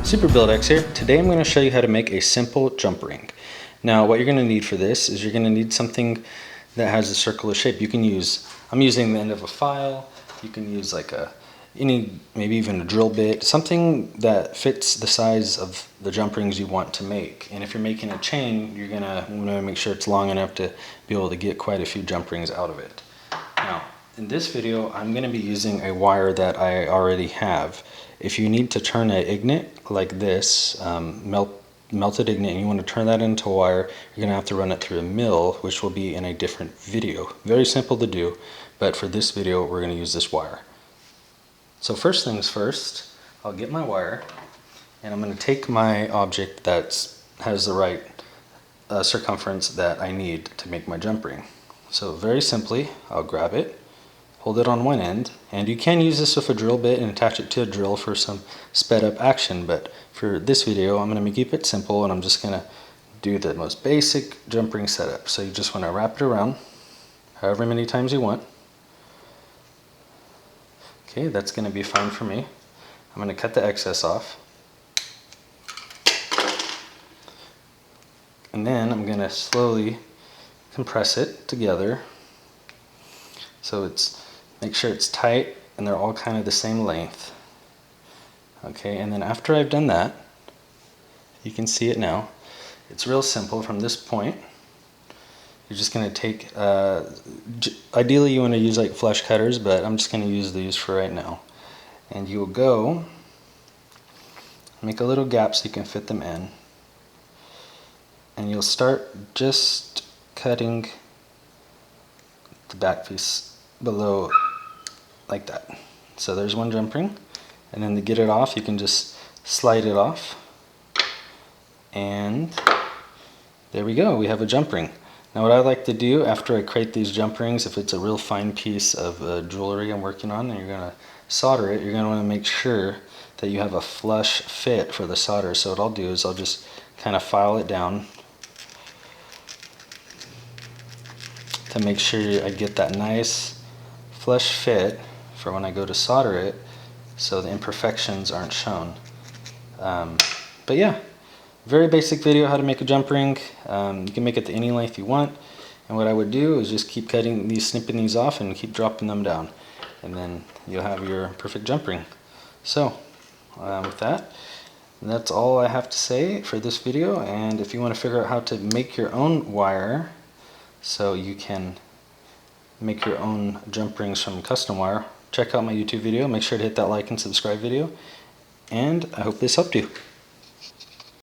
Super Build X here. Today I'm going to show you how to make a simple jump ring. Now what you're going to need for this is you're going to need something that has a circular shape. You can use, I'm using the end of a file, you can use like maybe even a drill bit, something that fits the size of the jump rings you want to make. And if you're making a chain, you're going to make sure it's long enough to be able to get quite a few jump rings out of it. Now in this video I'm going to be using a wire that I already have. If you need to turn an ignet like this, melted ignet, and you want to turn that into wire, you're going to have to run it through a mill, which will be in a different video. Very simple to do, but for this video we're going to use this wire. So first things first, I'll get my wire and I'm going to take my object that has the right circumference that I need to make my jump ring. So very simply, I'll grab it, hold it on one end, and you can use this with a drill bit and attach it to a drill for some sped up action, but for this video I'm going to keep it simple and I'm just going to do the most basic jump ring setup. So you just want to wrap it around however many times you want. Okay, that's going to be fine for me. I'm going to cut the excess off. And then I'm going to slowly compress it together so make sure it's tight and they're all kind of the same length. Okay, and then after I've done that, you can see it now. It's real simple from this point. You're just going to take, ideally you want to use like flush cutters, but I'm just going to use these for right now. And you'll go, make a little gap so you can fit them in. And you'll start just cutting the back piece below like that. So there's one jump ring, and then to get it off you can just slide it off, and there we go, we have a jump ring. Now what I like to do after I create these jump rings, if it's a real fine piece of jewelry I'm working on and you're going to solder it, you're going to want to make sure that you have a flush fit for the solder. So what I'll do is I'll just kind of file it down to make sure I get that nice flush fit for when I go to solder it, so the imperfections aren't shown. But yeah, very basic video how to make a jump ring. You can make it to any length you want, and what I would do is just keep cutting these, snipping these off and keep dropping them down, and then you'll have your perfect jump ring. So with that, that's all I have to say for this video. And if you want to figure out how to make your own wire so you can make your own jump rings from custom wire, check out my YouTube video. Make sure to hit that like and subscribe video, and I hope this helped you.